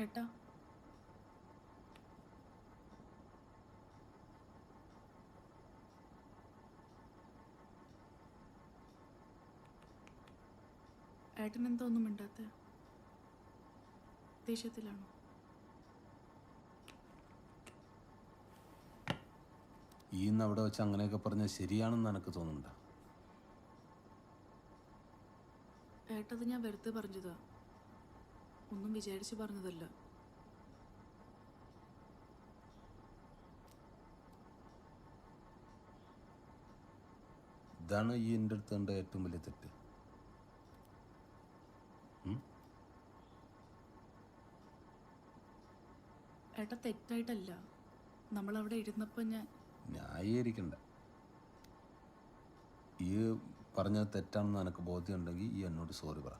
ഏട്ടാ ഏട്ടനെന്താ ഒന്നും മിണ്ടാത്ത? ദേഷ്യത്തിലാണോ? ഈ ഇന്ന് അവിടെ വെച്ച് അങ്ങനെയൊക്കെ പറഞ്ഞാൽ ശരിയാണെന്ന് എനിക്ക് തോന്നുന്നുണ്ടോ? ഏട്ടത് ഞാൻ വെറുതെ പറഞ്ഞതാ, ഒന്നും വിചാരിച്ച് പറഞ്ഞതല്ല. ഇതാണ് ഈ എൻ്റെ അടുത്ത് കണ്ട ഏറ്റവും വലിയ തെറ്റ്. ഏട്ട തെറ്റായിട്ടല്ല, നമ്മളവിടെ ഇരുന്നപ്പോൾ ന്യായീകരിക്കണ്ട. ഈ പറഞ്ഞത് തെറ്റാണെന്ന് എനിക്ക് ബോധ്യമുണ്ടെങ്കിൽ ഈ എന്നോട് സോറി പറ.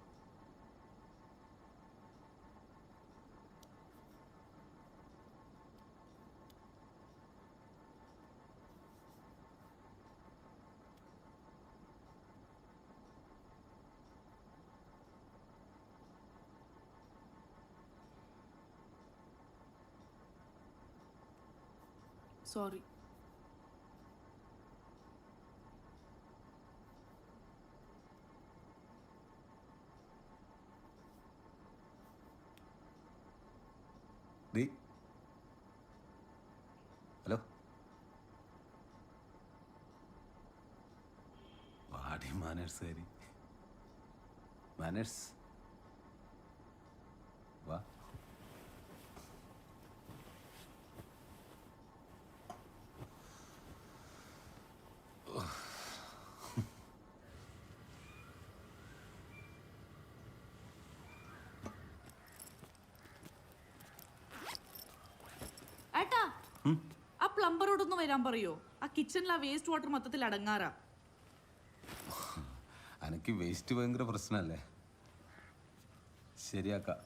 സോറി. ഹലോ, വാടി മാനേഴ്സ് കാരി. മാനേഴ്സ് വാ. ഏട്ടാ, ആ പ്ലംബറോടൊന്ന് വരാൻ പറയോ? ആ കിച്ചണിൽ ആ വേസ്റ്റ് വാട്ടർ മൊത്തത്തിൽ അടങ്ങാറാ. എനിക്ക് വേസ്റ്റ് ഭയങ്കര പ്രശ്നമല്ലേ, ശരിയാക്കാം.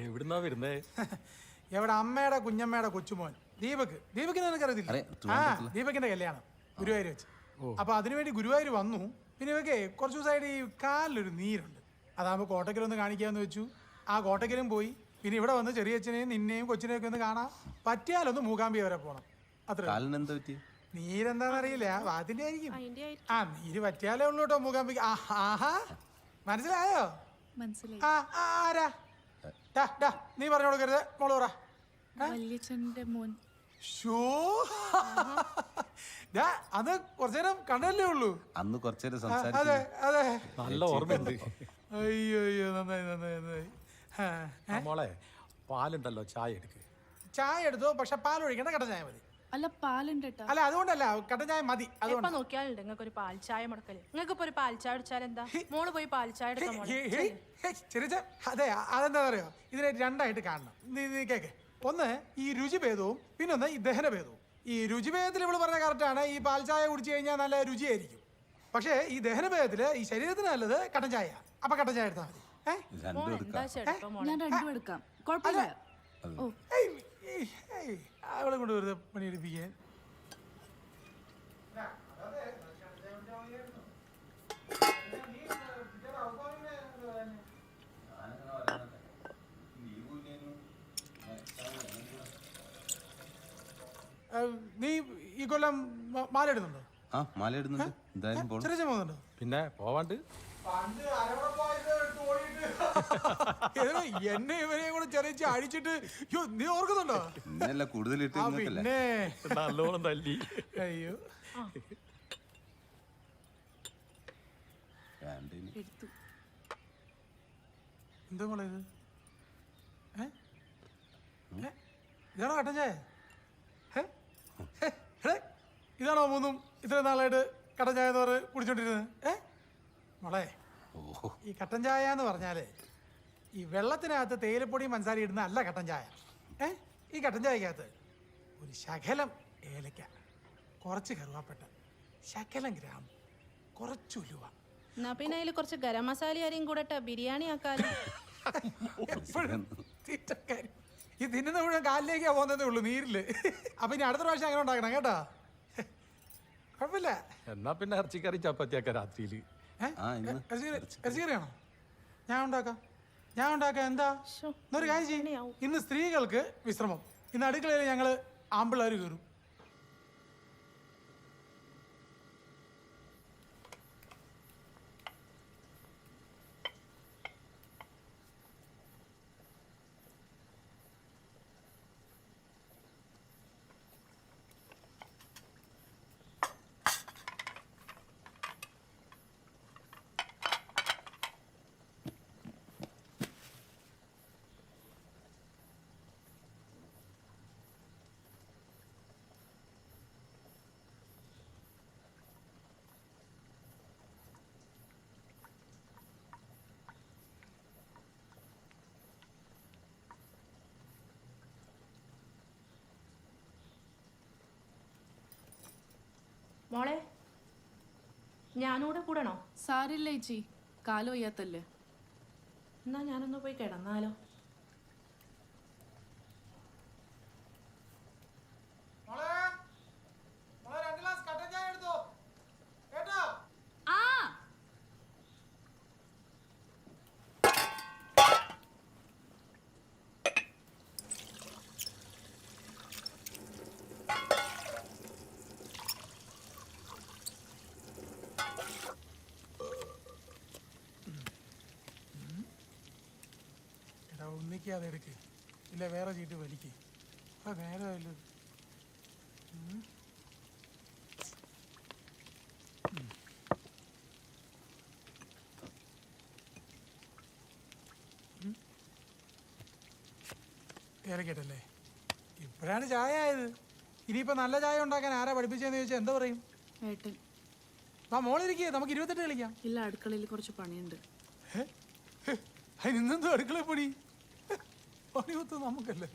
എവിടുന്നാ വരുന്നേ? എവിടെ? അമ്മയുടെ കുഞ്ഞമ്മയുടെ കൊച്ചുമോൻ ദീപക്. ദീപകിനെ നിനക്കറിയത്തില്ല? ആ, ദീപകിന്റെ കല്യാണം ഗുരുവായൂർ വെച്ച്. അപ്പൊ അതിനുവേണ്ടി ഗുരുവായൂർ വന്നു. പിന്നെ ഇവക്കെ കുറച്ച് ദിവസമായിട്ട് ഈ കാലിലൊരു നീരുണ്ട്. അതാകുമ്പോൾ കോട്ടക്കലൊന്ന് കാണിക്കാന്ന് വെച്ചു. ആ കോട്ടക്കലും പോയി. പിന്നെ ഇവിടെ വന്ന് ചെറിയച്ഛനെയും നിന്നെയും കൊച്ചിനെയും ഒക്കെ ഒന്ന് കാണാം. പറ്റിയാലൊന്ന് മൂകാംബി വരെ പോണം. അത്ര. നീരെന്താന്നറിയില്ല, അതിന്റെ ആയിരിക്കും. ആ, നീര് പറ്റിയാലേ ഉള്ളൂ കേട്ടോ മൂകാംബിക്ക്. ആഹാ, മനസ്സിലായോ? മനസ്സിലായി. ആരാ? നീ പറഞ്ഞു കൊടുക്കരുത്, മോള് പറ. വല്യച്ഛന്റെ മോൻ. അത് കുറച്ചേരം കണ്ടല്ലേ ഉള്ളൂ. അന്ന് കുറച്ചേരം അതെ അതെ, നല്ല ഓർമ്മയുണ്ട്. അയ്യോ അയ്യോ, നന്നായി നന്നായി നന്നായി. മോളെ, പാലുണ്ടല്ലോ, ചായ എടുക്ക്. ചായ എടുത്തോ, പക്ഷെ പാൽ ഒഴിക്കണ്ട, കട്ടൻ ചായ മതി. അല്ല, പാലുണ്ട്. അല്ല, അതുകൊണ്ടല്ല, കട്ടൻ ചായ മതി. എപ്പ നോക്കിയാലുണ്ട് നിങ്ങൾക്ക് ഒരു പാൽ ചായ മുടക്കല്. നിങ്ങൾക്ക് ഇപ്പൊ ഒരു പാൽ ചായ അടിച്ചാൽ എന്താ? മോള് പോയി പാൽ ചായ ചെറിയ അതെ, അതെന്താ അറിയോ, ഇതിനെ രണ്ടായിട്ട് കാണണം. നീ കേക്ക്. ഒന്ന് ഈ രുചിഭേദവും, പിന്നൊന്ന് ഈ ദഹനഭേദവും. ഈ രുചിഭേദത്തിൽ ഇവള് പറഞ്ഞ കറക്റ്റാണ്, ഈ പാൽ ചായ കുടിച്ചു കഴിഞ്ഞാൽ നല്ല രുചിയായിരിക്കും. പക്ഷേ ഈ ദഹനഭേദത്തില് ഈ ശരീരത്തിന് നല്ലത് കട്ടൻ ചായ. അപ്പൊ കട്ടൻ ചായ എടുത്താൽ മതി. ഞാൻ രണ്ടും എടുക്കാം, കുഴപ്പമില്ല. ഓ, അവളെ കൊണ്ട് വെറുതെ പണിയെടുപ്പിക്കാൻ. നീ ഈ കൊല്ലം മാല ഇടുന്നുണ്ടോ? ആ, മാല ഇടുന്നുണ്ട്. എന്തായാലും പോകുന്നുണ്ടോ? പിന്നെ പോവാണ്ട്. എന്നെ ഇവരെയും കൂടെ ചെറിയ അടിച്ചിട്ട് നീ ഓർക്കുന്നുണ്ടോ? പിന്നെ നല്ലോണം തല്ലി. അയ്യോ, എടുത്തു. എന്താ മോളെ ഇത്? ഇതാണോ കട്ടൻ ചായ? ഇതാണോ മൂന്നും ഇത്രയും നാളായിട്ട് കട്ടൻ ചായ എന്ന് പറഞ്ഞ് കുടിച്ചോണ്ടിരുന്നത്? മോളെ, ഈ കട്ടൻ ചായ എന്ന് പറഞ്ഞാല് ഈ വെള്ളത്തിനകത്ത് തേയിലപ്പൊടിയും പഞ്ചസാര ഇടുന്ന അല്ല കട്ടൻ ചായ. ഈ കട്ടൻ ചായക്കകത്ത് ഒരു ശകലം ഏലക്ക, കുറച്ച് കറുവാപ്പട്ട, ശകലം ഗ്രാമ്പു, കുറച്ച് ഉലുവ. എന്നാ പിന്നെ അതിൽ കുറച്ച് ഗരം മസാല അരിയും കൂടെ ഇട്ടാ ബിരിയാണി ആക്കാലോ. എപ്പോഴും തീറ്റക്കാരി. ഈ തിന്നുന്ന മുഴുവൻ കാലിലേക്കാ പോകുന്നതേ ഉള്ളൂ, നീരില്. അപ്പൊ ഇനി അടുത്ത പ്രാവശ്യം അങ്ങനെ ഉണ്ടാക്കണം കേട്ടോ. കുഴപ്പമില്ല. എന്നാ പിന്നെ ഇറച്ചിക്കറി ചപ്പാത്തിയാക്ക രാത്രിയില്. ഇറച്ചിക്കറിയാണോ? ഞാൻ ഉണ്ടാക്കാം. എന്താ എന്നൊരു കാര്യം ചെയ്യും. ഇന്ന് സ്ത്രീകൾക്ക് വിശ്രമം. ഇന്ന് അടുക്കളയിൽ ഞങ്ങള് ആമ്പിള്ളേർ കയറും. മോളെ, ഞാനൂടെ കൂടണോ? സാരില്ല ചേച്ചി, കാലം വയ്യാത്തല്ലേ. എന്നാ ഞാനൊന്ന് പോയി കിടന്നാലോ. ആ ഒന്നിക്കാതെ എടുക്ക്, ഇല്ല വേറെ ചീട്ട് വലിക്ക്. നേരമല്ലോ. കേരക്കട്ടല്ലേ, ഇപ്പോഴാണ് ചായ ആയത്. ഇനിയിപ്പോ നല്ല ചായ ഉണ്ടാക്കാൻ ആരാ പഠിപ്പിച്ചതെന്ന് ചോദിച്ചാൽ എന്താ പറയും? ഏട്ടൻ. ആ മോളിരിക്കേ, നമുക്ക് 28 കളിക്കാം. ഇല്ല, അടുക്കളയിൽ കുറച്ച് പണിയുണ്ട്. അതിനെന്തോ അടുക്കള പണി? പണി മൊത്തം നമുക്കല്ലേ.